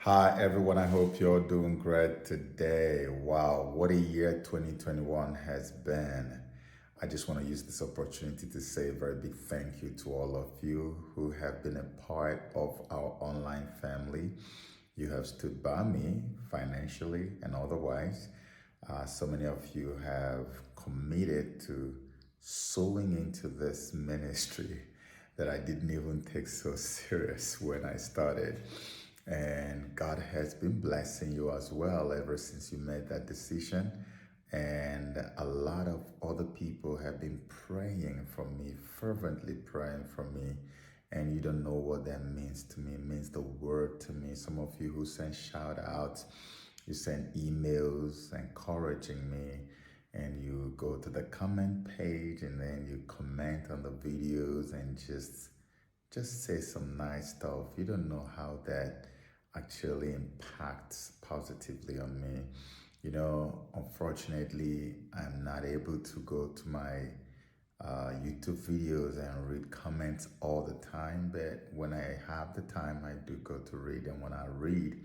Hi, everyone. I hope you're doing great today. Wow, what a year 2021 has been. I just want to use this opportunity to say a very big thank you to all of you who have been a part of our online family. You have stood by me financially and otherwise. So many of you have committed to sowing into this ministry that I didn't even take so serious when I started. And God has been blessing you as well ever since you made that decision. And a lot of other people have been praying for me, fervently praying for me. And you don't know what that means to me. It means the word to me. Some of you who send shout outs, you send emails encouraging me, and you go to the comment page and then you comment on the videos and just say some nice stuff. You don't know how that actually impacts positively on me. Unfortunately, I'm not able to go to my YouTube videos and read comments all the time, but when I have the time, I do go to read. And when I read,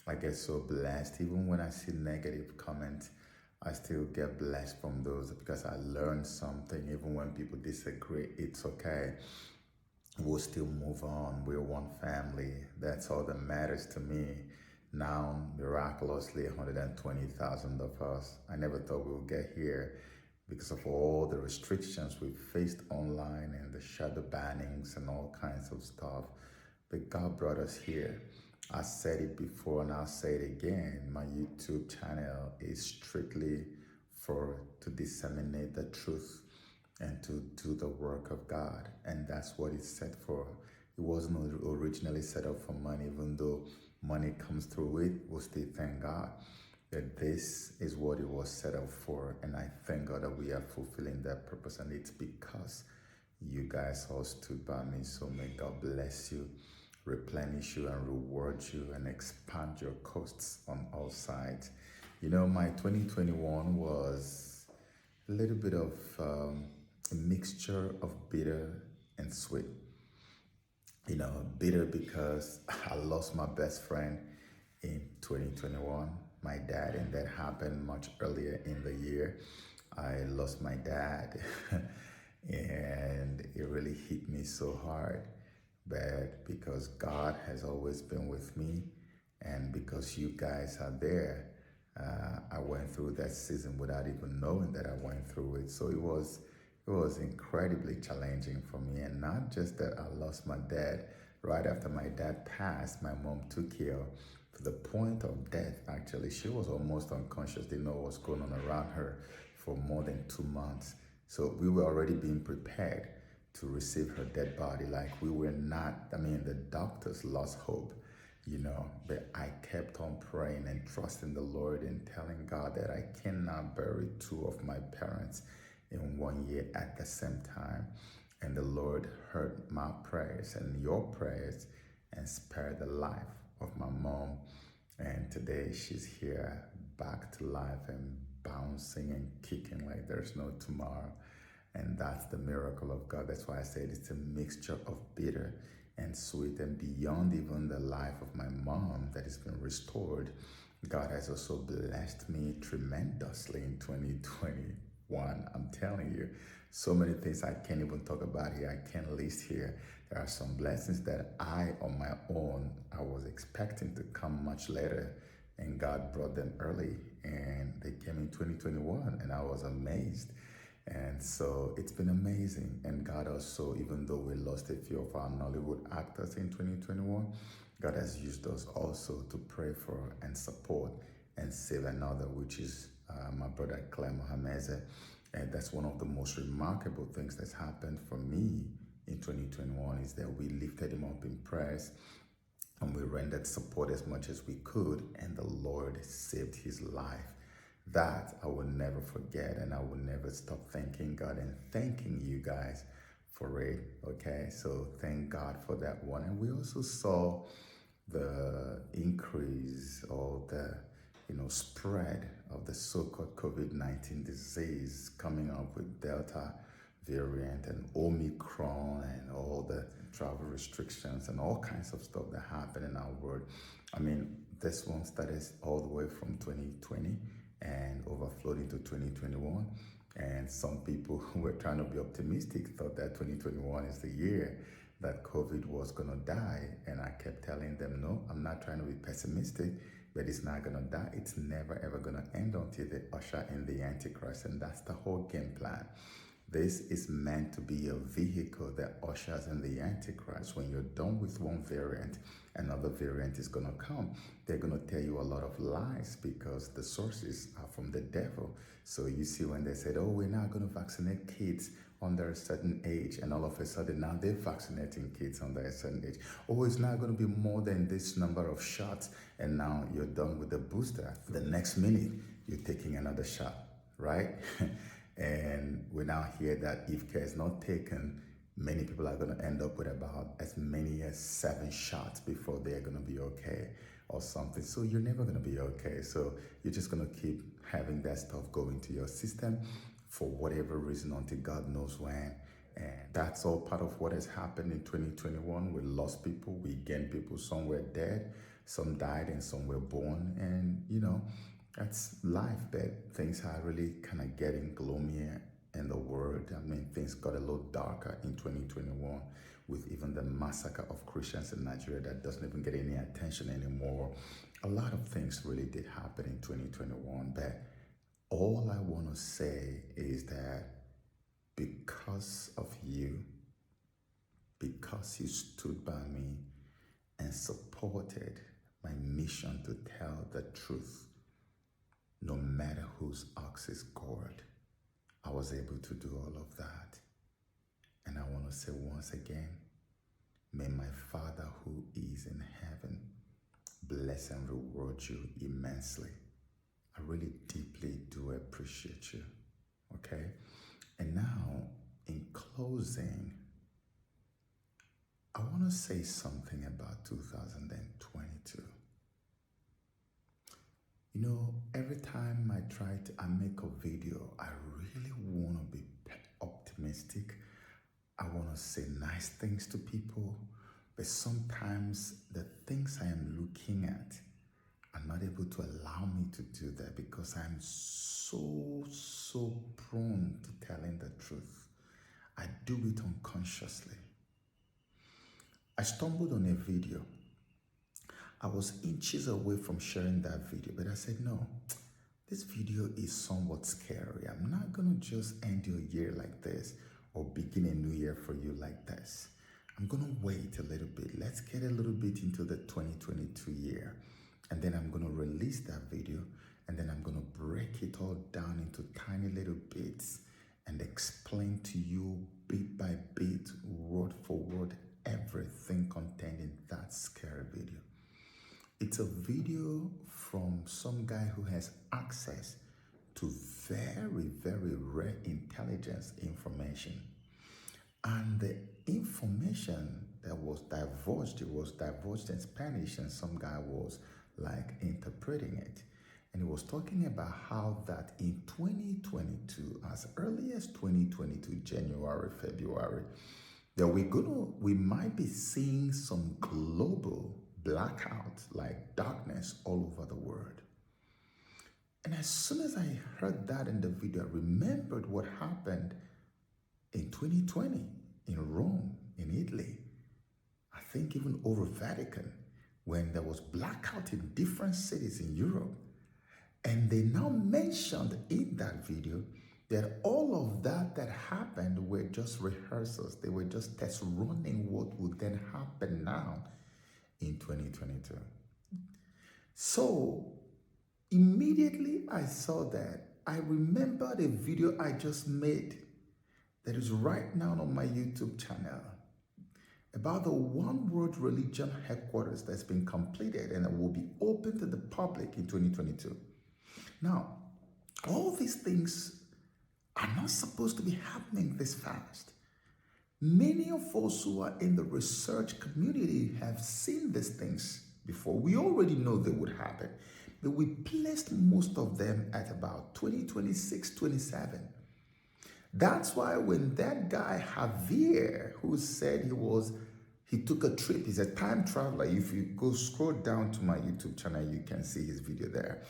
I get so blessed. Even when I see negative comments, I still get blessed from those because I learned something. Even when people disagree, it's okay. We'll still move on. We're one family. That's all that matters to me. Now, miraculously, 120,000 of us. I never thought we would get here because of all the restrictions we faced online and the shadow bannings and all kinds of stuff. But God brought us here. I said it before and I'll say it again. My YouTube channel is strictly for to disseminate the truth and to do the work of God. And that's what it's set for. It wasn't originally set up for money, even though money comes through it, we'll still thank God that this is what it was set up for. And I thank God that we are fulfilling that purpose. And it's because you guys all stood by me. So may God bless you, replenish you, and reward you, and expand your coasts on all sides. My 2021 was a little bit of a mixture of bitter and sweet. Bitter because I lost my best friend in 2021, my dad, and that happened much earlier in the year. I lost my dad, and it really hit me so hard. But because God has always been with me, and because you guys are there, I went through that season without even knowing that I went through it. So it was incredibly challenging for me. And not just that I lost my dad. Right after my dad passed, my mom took care to the point of death. Actually, she was almost unconscious. Didn't know what was going on around her for more than 2 months. So we were already being prepared to receive her dead body. Like we were not, the doctors lost hope, but I kept on praying and trusting the Lord and telling God that I cannot bury two of my parents in 1 year at the same time. And the Lord heard my prayers and your prayers and spared the life of my mom. And today she's here back to life and bouncing and kicking like there's no tomorrow. And that's the miracle of God. That's why I said it's a mixture of bitter and sweet. And beyond even the life of my mom that has been restored, God has also blessed me tremendously in 2021. I'm telling you, so many things I can't even talk about here. I can't list here. There are some blessings that I, on my own, I was expecting to come much later, and God brought them early, and they came in 2021, and I was amazed. And so it's been amazing. And God also, even though we lost a few of our Nollywood actors in 2021, God has used us also to pray for and support and save another, which is my brother Claire Mohameze. And that's one of the most remarkable things that's happened for me in 2021 is that we lifted him up in prayers and we rendered support as much as we could, and the Lord saved his life. That I will never forget, and I will never stop thanking God and thanking you guys for it. Okay, so thank God for that one. And we also saw the increase or the spread of the so-called COVID-19 disease coming up with Delta variant and Omicron and all the travel restrictions and all kinds of stuff that happen in our world. I mean, this one started all the way from 2020 and overflowed into 2021. And some people who were trying to be optimistic thought that 2021 is the year that COVID was going to die. And I kept telling them, no, I'm not trying to be pessimistic, but it's not going to die. It's never, ever going to end until they usher in the Antichrist. And that's the whole game plan. This is meant to be a vehicle that ushers in the Antichrist. When you're done with one variant, another variant is going to come. They're going to tell you a lot of lies because the sources are from the devil. So you see when they said, oh, we're not going to vaccinate kids under a certain age, and all of a sudden now they're vaccinating kids under a certain age. Oh, it's not going to be more than this number of shots, and now you're done with the booster. The next minute, you're taking another shot, right? And we now hear that if care is not taken, many people are going to end up with about as many as 7 shots before they're going to be okay or something. So you're never going to be okay. So you're just going to keep having that stuff go into your system for whatever reason until God knows when. And that's all part of what has happened in 2021. We lost people, we gained people. Some were dead, some died, and some were born. And, you know, that's life, but things are really kind of getting gloomier in the world. I mean, things got a little darker in 2021 with even the massacre of Christians in Nigeria that doesn't even get any attention anymore. A lot of things really did happen in 2021, but all I want to say is that because of you, because you stood by me and supported my mission to tell the truth, no matter whose ox is gored, I was able to do all of that. And I want to say once again, may my Father who is in heaven bless and reward you immensely. I really deeply do appreciate you, okay? And now, in closing, I want to say something about 2022. You know, every time I make a video, I really want to be optimistic. I want to say nice things to people, but sometimes the things I am looking at are not able to allow me to do that because I'm so prone to telling the truth. I do it unconsciously. I stumbled on a video. I was inches away from sharing that video, but I said, no, this video is somewhat scary. I'm not going to just end your year like this or begin a new year for you like this. I'm going to wait a little bit. Let's get a little bit into the 2022 year. And then I'm going to release that video, and then I'm going to break it all down into tiny little bits and explain to you bit by bit, word for word, everything contained in that scary video. It's a video from some guy who has access to very rare intelligence information. And the information that was divulged, it was divulged in Spanish, and some guy was like interpreting it. And he was talking about how that in 2022, as early as 2022, January, February, that we might be seeing some global blackout, like darkness all over the world. And as soon as I heard that in the video, I remembered what happened in 2020 in Rome, in Italy. I think even over Vatican, when there was blackout in different cities in Europe. And they now mentioned in that video that all of that happened were just rehearsals. They were just test running what would then happen now in 2022. So immediately I saw that, I remembered a video I just made that is right now on my YouTube channel about the One World Religion headquarters that's been completed and it will be open to the public in 2022. Now, all these things are not supposed to be happening this fast. Many of us who are in the research community have seen these things before. We already know they would happen, but we placed most of them at about 2026, 27. That's why when that guy Javier, who said he was He took a trip. He's a time traveler. If you go scroll down to my YouTube channel, you can see his video there.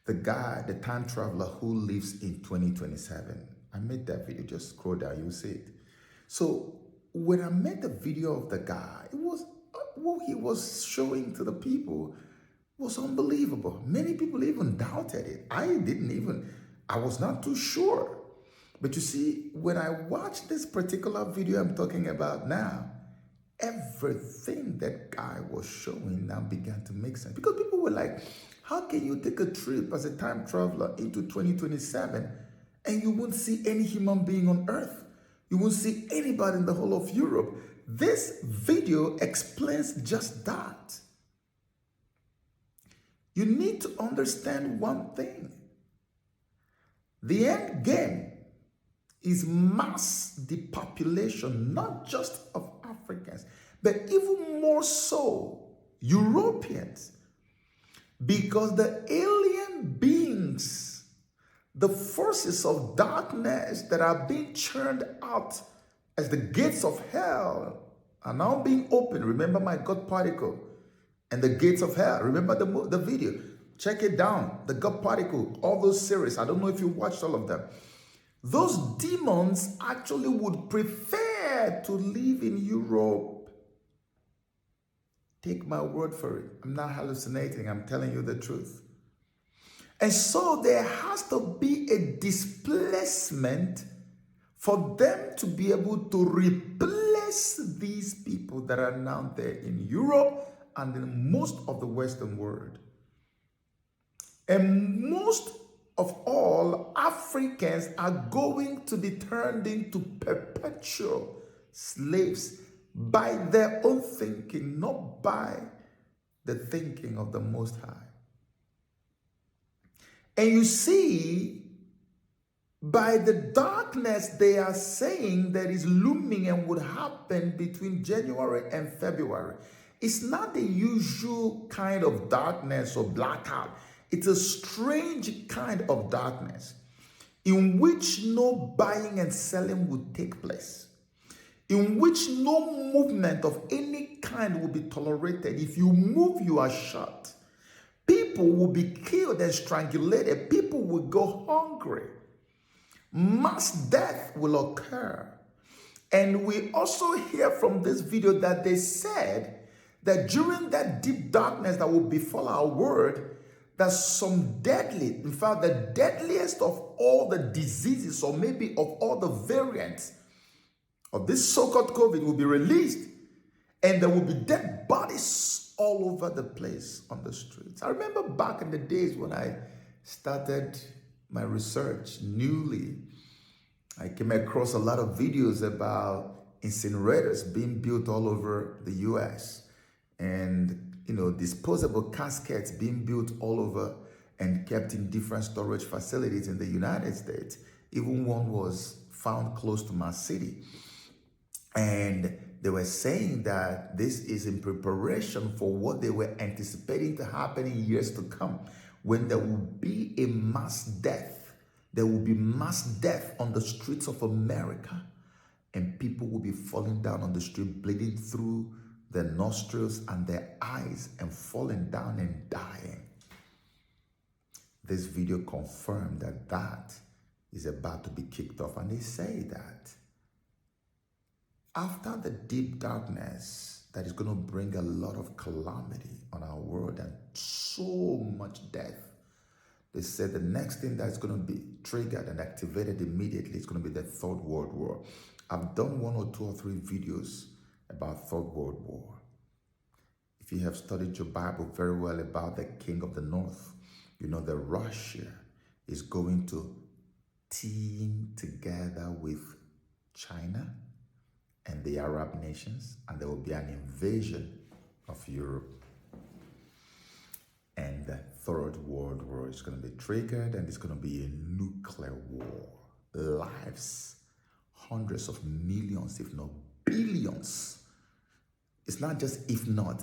The guy, the time traveler who lives in 2027. I made that video. Just scroll down, you'll see it. So when I made the video of the guy, it was what he was showing to the people was unbelievable. Many people even doubted it. I was not too sure. But you see, when I watched this particular video I'm talking about now, everything that guy was showing now began to make sense. Because people were like, how can you take a trip as a time traveler into 2027 and you won't see any human being on earth? You won't see anybody in the whole of Europe. This video explains just that. You need to understand one thing. The end game is mass depopulation, not just of Africans, but even more so Europeans. Because the alien beings, the forces of darkness that are being churned out as the gates of hell are now being opened. Remember my God particle and the gates of hell. Remember the video. Check it down. The God particle, all those series. I don't know if you watched all of them. Those demons actually would prefer to live in Europe. Take my word for it. I'm not hallucinating. I'm telling you the truth. And so there has to be a displacement for them to be able to replace these people that are now there in Europe and in most of the Western world. And most of all, Africans are going to be turned into perpetual slaves by their own thinking, not by the thinking of the Most High. And you see, by the darkness they are saying that is looming and would happen between January and February, it's not the usual kind of darkness or blackout. It's a strange kind of darkness in which no buying and selling would take place, in which no movement of any kind will be tolerated. If you move, you are shot. People will be killed and strangulated. People will go hungry. Mass death will occur. And we also hear from this video that they said that during that deep darkness that will befall our world, that some deadly, in fact, the deadliest of all the diseases, or maybe of all the variants of this so-called COVID, will be released, and there will be dead bodies all over the place on the streets. I remember back in the days when I started my research newly, I came across a lot of videos about incinerators being built all over the US, and disposable caskets being built all over and kept in different storage facilities in the United States. Even one was found close to my city. And they were saying that this is in preparation for what they were anticipating to happen in years to come, when there will be a mass death. There will be mass death on the streets of America, and people will be falling down on the street, bleeding through their nostrils and their eyes and falling down and dying. This video confirmed that that is about to be kicked off. And they say that after the deep darkness that is going to bring a lot of calamity on our world and so much death, they said the next thing that's going to be triggered and activated immediately is going to be the Third World War. I've done 1 or 2 or 3 videos about Third World War. If you have studied your Bible very well about the King of the North, you know that Russia is going to team together with China and the Arab nations, and there will be an invasion of Europe. And the Third World War is going to be triggered, and it's going to be a nuclear war. Lives, hundreds of millions, if not billions. It's not just if not,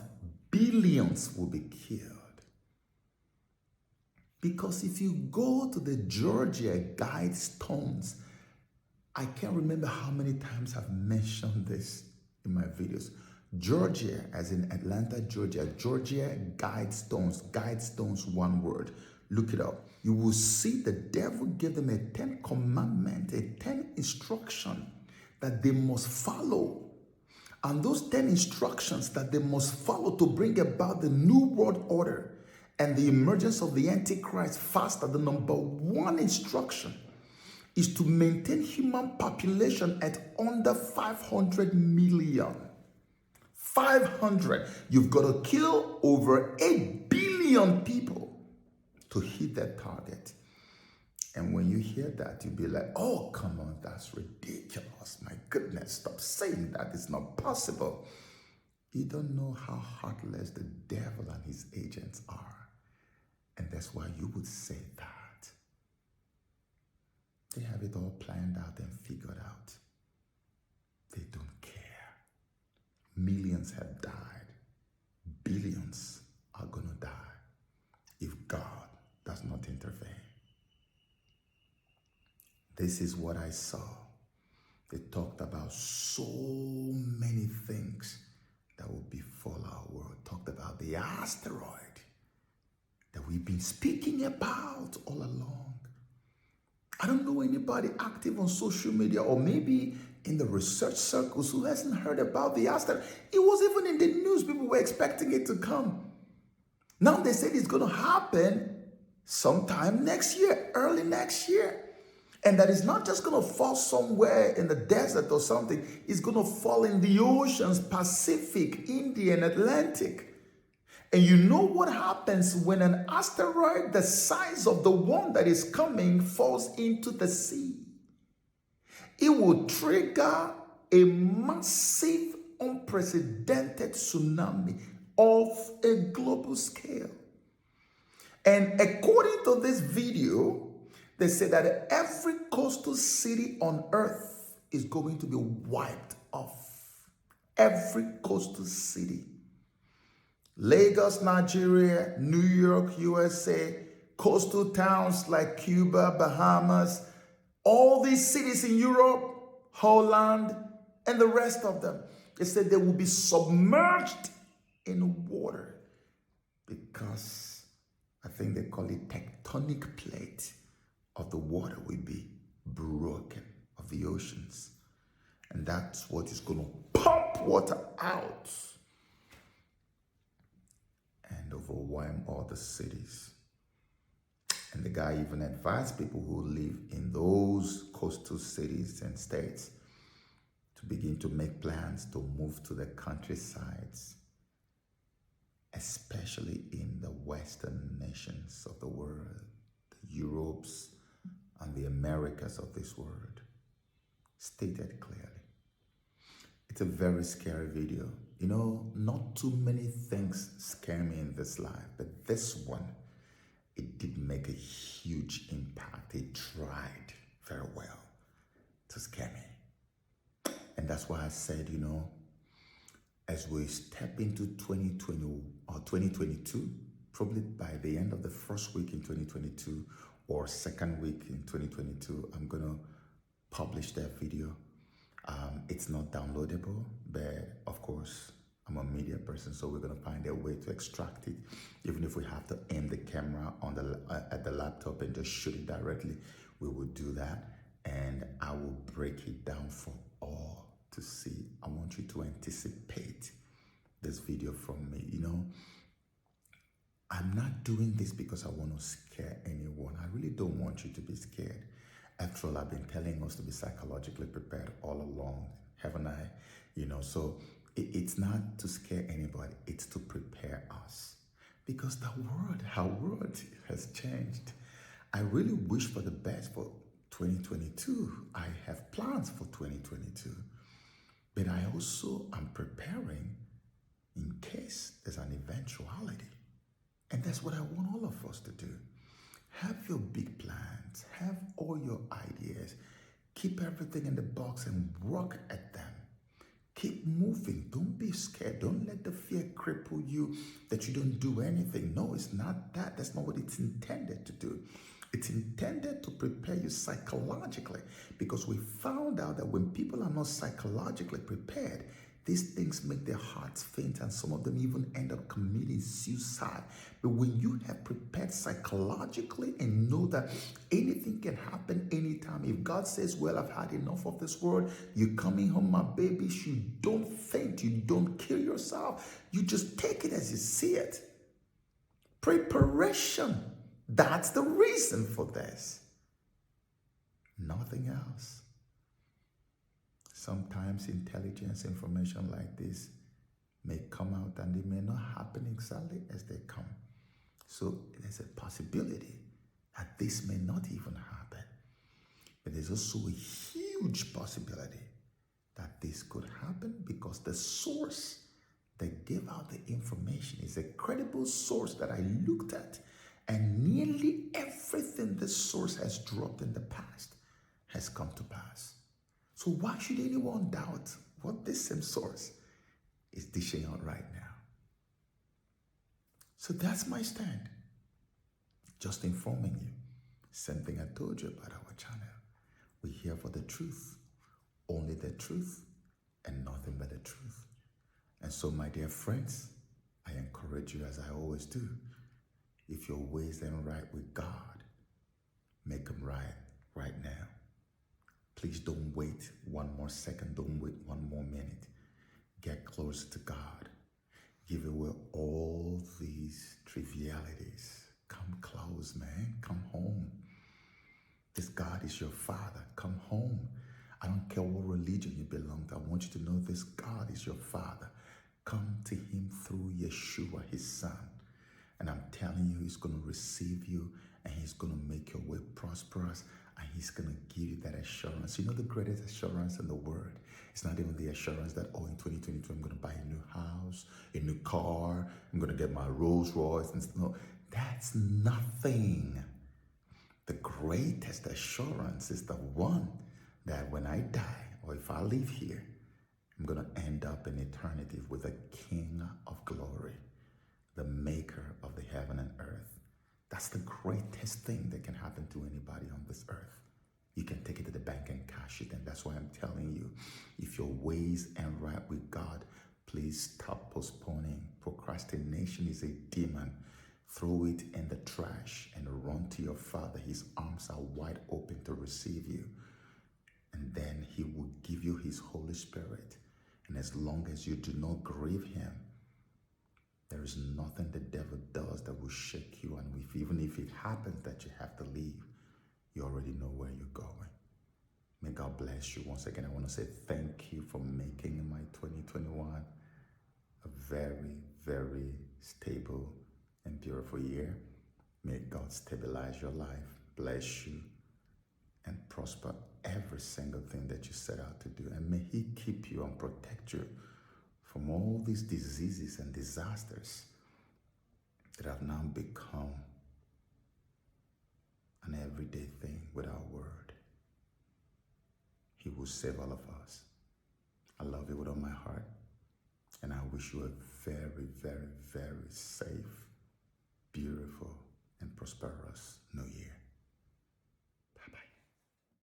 billions will be killed. Because if you go to the Georgia Guidestones, I can't remember how many times I've mentioned this in my videos. Georgia, as in Atlanta, Georgia. Georgia Guidestones, one word. Look it up. You will see the devil give them a 10 commandment, a 10 instruction that they must follow. And those 10 instructions that they must follow to bring about the new world order and the emergence of the Antichrist faster, the number one instruction is to maintain human population at under 500 million. 500. You've got to kill over 8 billion people to hit that target. And when you hear that, you'll be like, oh, come on, that's ridiculous. My goodness, stop saying that. It's not possible. You don't know how heartless the devil and his agents are. And that's why you would say that. They have it all planned out and figured out. They don't care. Millions have died. Billions are going to die if God does not intervene. This is what I saw. They talked about so many things that will befall our world. Talked about the asteroid that we've been speaking about all along. I don't know anybody active on social media or maybe in the research circles who hasn't heard about the asteroid. It was even in the news. People were expecting it to come. Now they said it's going to happen sometime next year, early next year. And that is not just going to fall somewhere in the desert or something. It's going to fall in the oceans, Pacific, Indian, Atlantic. And you know what happens when an asteroid the size of the one that is coming falls into the sea? It will trigger a massive, unprecedented tsunami of a global scale. And according to this video, they say that every coastal city on earth is going to be wiped off. Every coastal city. Lagos, Nigeria, New York, USA, coastal towns like Cuba, Bahamas, all these cities in Europe, Holland, and the rest of them. They said they will be submerged in water because I think they call it tectonic plate of the water will be broken of the oceans. And that's what is going to pump water out and overwhelm all the cities. And the guy even advised people who live in those coastal cities and states to begin to make plans to move to the countrysides, especially in the Western nations of the world, the Europes and the Americas of this world, stated clearly. It's a very scary video. You know, not too many things scare me in this life, but this one, it did make a huge impact. It tried very well to scare me. And that's why I said, you know, as we step into 2020 or 2022, probably by the end of the first week in 2022 or second week in 2022, I'm going to publish that video. It's not downloadable, but of course, I'm a media person, so we're going to find a way to extract it. Even if we have to aim the camera on at the laptop and just shoot it directly, we will do that. And I will break it down for all to see. I want you to anticipate this video from me. You know, I'm not doing this because I want to scare anyone. I really don't want you to be scared. After all, I've been telling us to be psychologically prepared all along, haven't I? You know, so it's not to scare anybody. It's to prepare us. Because our world has changed. I really wish for the best for 2022. I have plans for 2022. But I also am preparing in case there's an eventuality. And that's what I want all of us to do. Have your big plans. Have all your ideas. Keep everything in the box and work at them. Keep moving. Don't be scared. Don't let the fear cripple you that you don't do anything. No, it's not that. That's not what it's intended to do. It's intended to prepare you psychologically, because we found out that when people are not psychologically prepared, These things make their hearts faint, and some of them even end up committing suicide. But when you have prepared psychologically and know that anything can happen anytime, if God says, well, I've had enough of this world, you're coming home, my babies, you don't faint, you don't kill yourself. You just take it as you see it. Preparation. That's the reason for this. Nothing else. Sometimes intelligence information like this may come out and they may not happen exactly as they come. So there's a possibility that this may not even happen. But there's also a huge possibility that this could happen because the source that gave out the information is a credible source that I looked at, and nearly everything this source has dropped in the past has come to pass. So why should anyone doubt what this same source is dishing out right now? So that's my stand. Just informing you. Same thing I told you about our channel. We're here for the truth, only the truth, and nothing but the truth. And so, my dear friends, I encourage you, as I always do, if your ways ain't right with God, make them right now. Please don't wait one more second. Don't wait one more minute. Get close to God. Give away all these trivialities. Come close, man. Come home. This God is your Father. Come home. I don't care what religion you belong to. I want you to know this God is your Father. Come to him through Yeshua, his Son. And I'm telling you, he's going to receive you, and he's going to make your way prosperous, and he's going to give you that assurance. You know, the greatest assurance in the world, it's not even the assurance that, oh, in 2022, I'm going to buy a new house, a new car, I'm going to get my Rolls Royce. And no, that's nothing. The greatest assurance is the one that when I die, or if I live here, I'm going to end up in eternity with the King of glory, the maker of the heaven and earth. That's the greatest thing that can happen to anybody on this earth. You can take it to the bank and cash it. And that's why I'm telling you, if your ways ain't right with God, please stop postponing. Procrastination is a demon. Throw it in the trash and run to your Father. His arms are wide open to receive you. And then he will give you his Holy Spirit. And as long as you do not grieve him, there is nothing the devil does that will shake you. And even if it happens that you have to leave, you already know where you're going. May God bless you. Once again, I want to say thank you for making my 2021 a very, very stable and beautiful year. May God stabilize your life, bless you, and prosper every single thing that you set out to do. And may he keep you and protect you from all these diseases and disasters that have now become an everyday thing with our word. He will save all of us. I love you with all my heart, and I wish you a very, very, very safe, beautiful, and prosperous New Year.